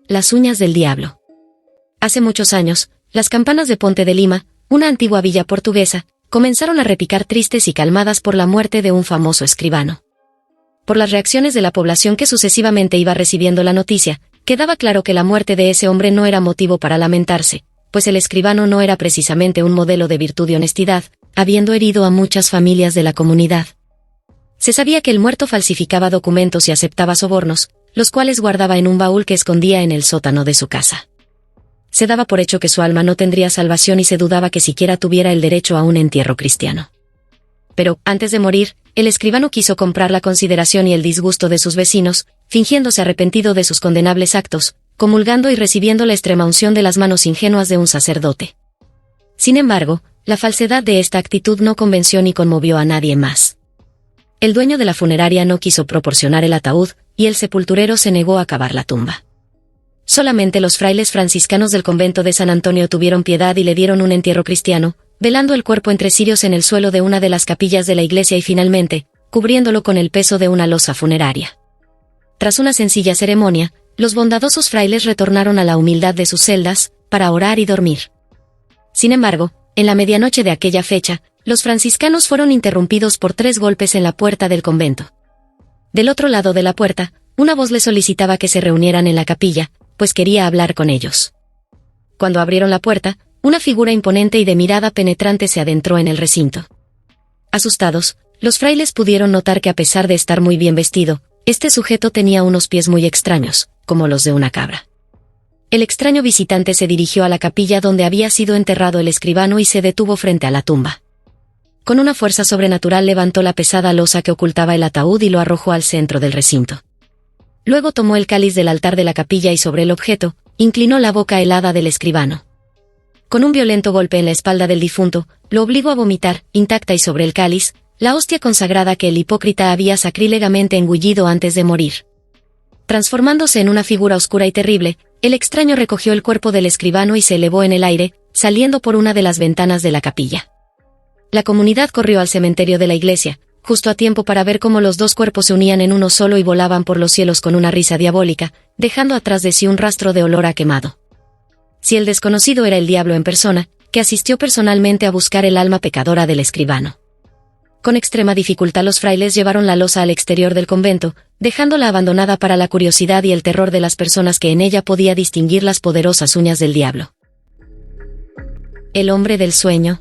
Las uñas del diablo. Hace muchos años, las campanas de Ponte de Lima, una antigua villa portuguesa, comenzaron a repicar tristes y calmadas por la muerte de un famoso escribano. Por las reacciones de la población que sucesivamente iba recibiendo la noticia, quedaba claro que la muerte de ese hombre no era motivo para lamentarse, pues el escribano no era precisamente un modelo de virtud y honestidad, habiendo herido a muchas familias de la comunidad. Se sabía que el muerto falsificaba documentos y aceptaba sobornos, los cuales guardaba en un baúl que escondía en el sótano de su casa. Se daba por hecho que su alma no tendría salvación y se dudaba que siquiera tuviera el derecho a un entierro cristiano. Pero, antes de morir, el escribano quiso comprar la consideración y el disgusto de sus vecinos, fingiéndose arrepentido de sus condenables actos, comulgando y recibiendo la extremaunción de las manos ingenuas de un sacerdote. Sin embargo, la falsedad de esta actitud no convenció ni conmovió a nadie más. El dueño de la funeraria no quiso proporcionar el ataúd, y el sepulturero se negó a cavar la tumba. Solamente los frailes franciscanos del convento de San Antonio tuvieron piedad y le dieron un entierro cristiano, velando el cuerpo entre cirios en el suelo de una de las capillas de la iglesia y finalmente, cubriéndolo con el peso de una losa funeraria. Tras una sencilla ceremonia, los bondadosos frailes retornaron a la humildad de sus celdas, para orar y dormir. Sin embargo, en la medianoche de aquella fecha, los franciscanos fueron interrumpidos por 3 golpes en la puerta del convento. Del otro lado de la puerta, una voz les solicitaba que se reunieran en la capilla, pues quería hablar con ellos. Cuando abrieron la puerta, una figura imponente y de mirada penetrante se adentró en el recinto. Asustados, los frailes pudieron notar que a pesar de estar muy bien vestido, este sujeto tenía unos pies muy extraños, como los de una cabra. El extraño visitante se dirigió a la capilla donde había sido enterrado el escribano y se detuvo frente a la tumba. Con una fuerza sobrenatural levantó la pesada losa que ocultaba el ataúd y lo arrojó al centro del recinto. Luego tomó el cáliz del altar de la capilla y sobre el objeto, inclinó la boca helada del escribano. Con un violento golpe en la espalda del difunto, lo obligó a vomitar, intacta y sobre el cáliz, la hostia consagrada que el hipócrita había sacrílegamente engullido antes de morir. Transformándose en una figura oscura y terrible, el extraño recogió el cuerpo del escribano y se elevó en el aire, saliendo por una de las ventanas de la capilla. La comunidad corrió al cementerio de la iglesia, justo a tiempo para ver cómo los 2 cuerpos se unían en uno solo y volaban por los cielos con una risa diabólica, dejando atrás de sí un rastro de olor a quemado. Si el desconocido era el diablo en persona, que asistió personalmente a buscar el alma pecadora del escribano. Con extrema dificultad los frailes llevaron la losa al exterior del convento, dejándola abandonada para la curiosidad y el terror de las personas que en ella podía distinguir las poderosas uñas del diablo. El hombre del sueño.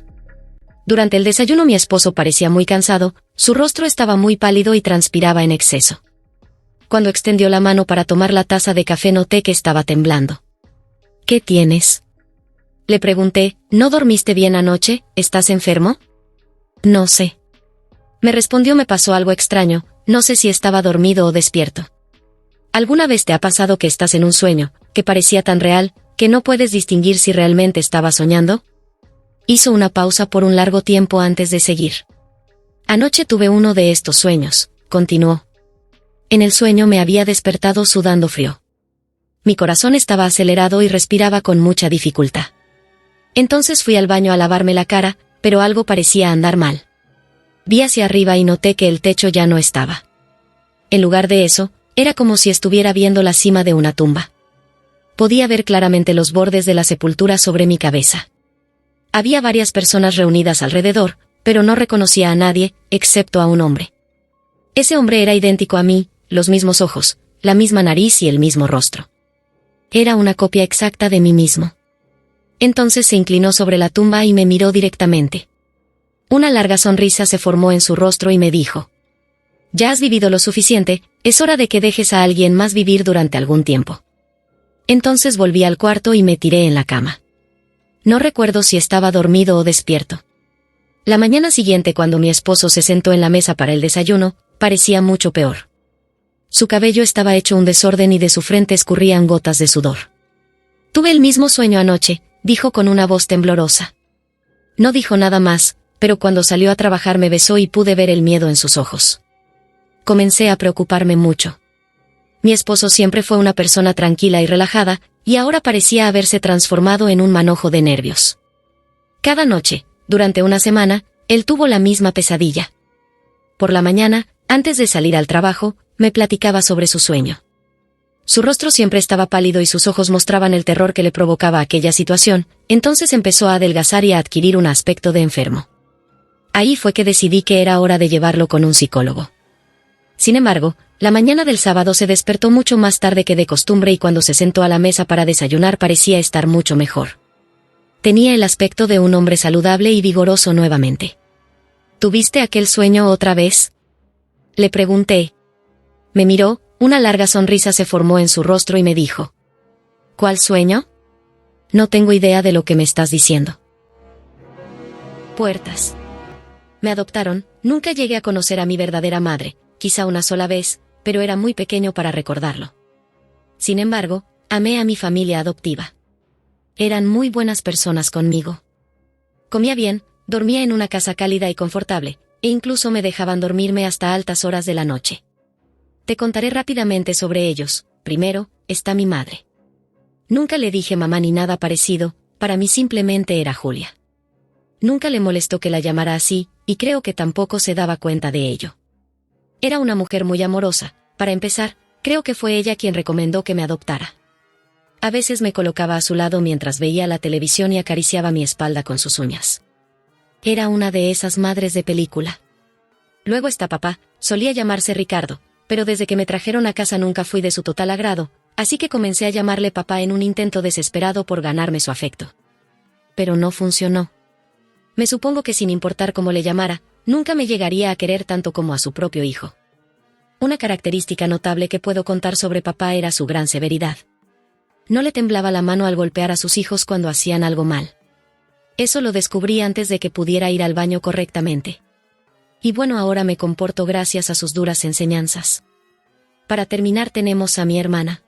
Durante el desayuno mi esposo parecía muy cansado, su rostro estaba muy pálido y transpiraba en exceso. Cuando extendió la mano para tomar la taza de café noté que estaba temblando. ¿Qué tienes?, le pregunté. ¿No dormiste bien anoche? ¿Estás enfermo? No sé. Me respondió. Me pasó algo extraño, no sé si estaba dormido o despierto. ¿Alguna vez te ha pasado que estás en un sueño, que parecía tan real, que no puedes distinguir si realmente estabas soñando? Hizo una pausa por un largo tiempo antes de seguir. Anoche tuve uno de estos sueños, continuó. En el sueño me había despertado sudando frío. Mi corazón estaba acelerado y respiraba con mucha dificultad. Entonces fui al baño a lavarme la cara, pero algo parecía andar mal. Vi hacia arriba y noté que el techo ya no estaba. En lugar de eso, era como si estuviera viendo la cima de una tumba. Podía ver claramente los bordes de la sepultura sobre mi cabeza. Había varias personas reunidas alrededor, pero no reconocía a nadie, excepto a un hombre. Ese hombre era idéntico a mí, los mismos ojos, la misma nariz y el mismo rostro. Era una copia exacta de mí mismo. Entonces se inclinó sobre la tumba y me miró directamente. Una larga sonrisa se formó en su rostro y me dijo: «Ya has vivido lo suficiente, es hora de que dejes a alguien más vivir durante algún tiempo». Entonces volví al cuarto y me tiré en la cama. No recuerdo si estaba dormido o despierto. La mañana siguiente, cuando mi esposo se sentó en la mesa para el desayuno, parecía mucho peor. Su cabello estaba hecho un desorden y de su frente escurrían gotas de sudor. «Tuve el mismo sueño anoche», dijo con una voz temblorosa. No dijo nada más, pero cuando salió a trabajar me besó y pude ver el miedo en sus ojos. Comencé a preocuparme mucho. Mi esposo siempre fue una persona tranquila y relajada, y ahora parecía haberse transformado en un manojo de nervios. Cada noche, durante una semana, él tuvo la misma pesadilla. Por la mañana, antes de salir al trabajo, me platicaba sobre su sueño. Su rostro siempre estaba pálido y sus ojos mostraban el terror que le provocaba aquella situación, entonces empezó a adelgazar y a adquirir un aspecto de enfermo. Ahí fue que decidí que era hora de llevarlo con un psicólogo. Sin embargo, la mañana del sábado se despertó mucho más tarde que de costumbre y cuando se sentó a la mesa para desayunar parecía estar mucho mejor. Tenía el aspecto de un hombre saludable y vigoroso nuevamente. ¿Tuviste aquel sueño otra vez?, le pregunté. Me miró, una larga sonrisa se formó en su rostro y me dijo: ¿Cuál sueño? No tengo idea de lo que me estás diciendo. Puertas. Me adoptaron, nunca llegué a conocer a mi verdadera madre, quizá una sola vez, pero era muy pequeño para recordarlo. Sin embargo, amé a mi familia adoptiva. Eran muy buenas personas conmigo. Comía bien, dormía en una casa cálida y confortable, e incluso me dejaban dormirme hasta altas horas de la noche. Te contaré rápidamente sobre ellos. Primero, está mi madre. Nunca le dije mamá ni nada parecido, para mí simplemente era Julia. Nunca le molestó que la llamara así, y creo que tampoco se daba cuenta de ello. Era una mujer muy amorosa. Para empezar, creo que fue ella quien recomendó que me adoptara. A veces me colocaba a su lado mientras veía la televisión y acariciaba mi espalda con sus uñas. Era una de esas madres de película. Luego está papá, solía llamarse Ricardo, pero desde que me trajeron a casa nunca fui de su total agrado, así que comencé a llamarle papá en un intento desesperado por ganarme su afecto. Pero no funcionó. Me supongo que sin importar cómo le llamara, nunca me llegaría a querer tanto como a su propio hijo. Una característica notable que puedo contar sobre papá era su gran severidad. No le temblaba la mano al golpear a sus hijos cuando hacían algo mal. Eso lo descubrí antes de que pudiera ir al baño correctamente. Y bueno, ahora me comporto gracias a sus duras enseñanzas. Para terminar tenemos a mi hermana.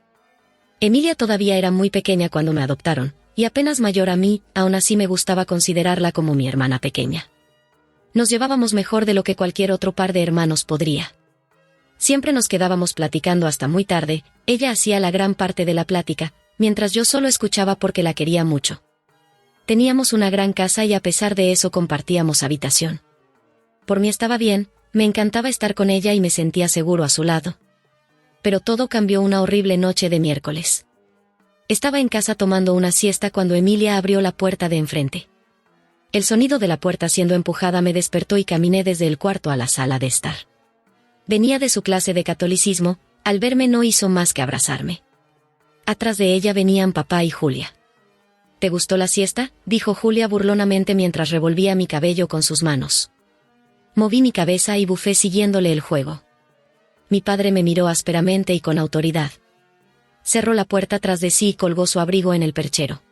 Emilia todavía era muy pequeña cuando me adoptaron, y apenas mayor a mí, aún así me gustaba considerarla como mi hermana pequeña. Nos llevábamos mejor de lo que cualquier otro par de hermanos podría. Siempre nos quedábamos platicando hasta muy tarde, ella hacía la gran parte de la plática, mientras yo solo escuchaba porque la quería mucho. Teníamos una gran casa y a pesar de eso compartíamos habitación. Por mí estaba bien, me encantaba estar con ella y me sentía seguro a su lado. Pero todo cambió una horrible noche de miércoles. Estaba en casa tomando una siesta cuando Emilia abrió la puerta de enfrente. El sonido de la puerta siendo empujada me despertó y caminé desde el cuarto a la sala de estar. Venía de su clase de catolicismo, al verme no hizo más que abrazarme. Atrás de ella venían papá y Julia. ¿Te gustó la siesta?, dijo Julia burlonamente mientras revolvía mi cabello con sus manos. Moví mi cabeza y bufé siguiéndole el juego. Mi padre me miró ásperamente y con autoridad. Cerró la puerta tras de sí y colgó su abrigo en el perchero.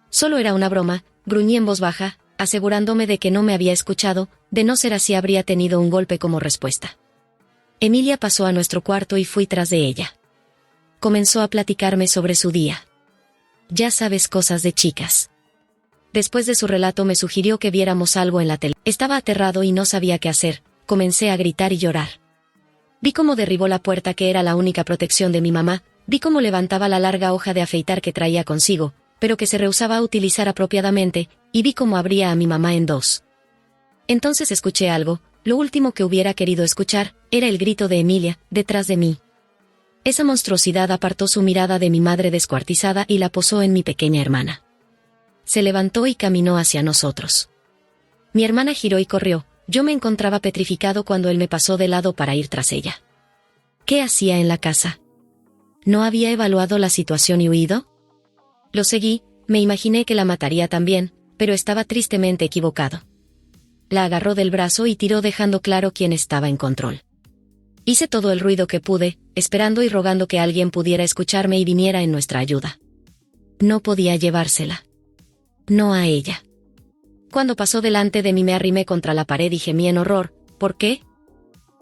Solo era una broma, gruñí en voz baja, asegurándome de que no me había escuchado, de no ser así habría tenido un golpe como respuesta. Emilia pasó a nuestro cuarto y fui tras de ella. Comenzó a platicarme sobre su día. Ya sabes, cosas de chicas. Después de su relato me sugirió que viéramos algo en la tele. Estaba aterrado y no sabía qué hacer, comencé a gritar y llorar. Vi cómo derribó la puerta que era la única protección de mi mamá, vi cómo levantaba la larga hoja de afeitar que traía consigo, pero que se rehusaba a utilizar apropiadamente, y vi cómo abría a mi mamá en dos. Entonces escuché algo, lo último que hubiera querido escuchar, era el grito de Emilia, detrás de mí. Esa monstruosidad apartó su mirada de mi madre descuartizada y la posó en mi pequeña hermana. Se levantó y caminó hacia nosotros. Mi hermana giró y corrió, yo me encontraba petrificado cuando él me pasó de lado para ir tras ella. ¿Qué hacía en la casa? ¿No había evaluado la situación y huido? Lo seguí, me imaginé que la mataría también, pero estaba tristemente equivocado. La agarró del brazo y tiró dejando claro quién estaba en control. Hice todo el ruido que pude, esperando y rogando que alguien pudiera escucharme y viniera en nuestra ayuda. No podía llevársela. No a ella. Cuando pasó delante de mí me arrimé contra la pared y gemí en horror. ¿Por qué?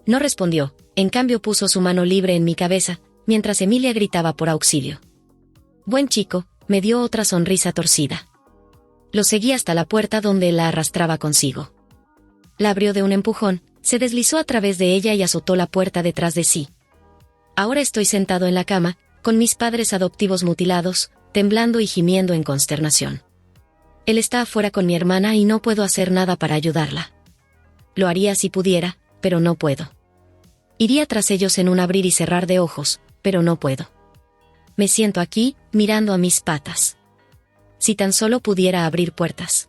No respondió, en cambio puso su mano libre en mi cabeza, mientras Emilia gritaba por auxilio. Buen chico, me dio otra sonrisa torcida. Lo seguí hasta la puerta donde la arrastraba consigo. La abrió de un empujón, se deslizó a través de ella y azotó la puerta detrás de sí. Ahora estoy sentado en la cama, con mis padres adoptivos mutilados, temblando y gimiendo en consternación. Él está afuera con mi hermana y no puedo hacer nada para ayudarla. Lo haría si pudiera, pero no puedo. Iría tras ellos en un abrir y cerrar de ojos, pero no puedo. me siento aquí, mirando a mis patas. Si tan solo pudiera abrir puertas.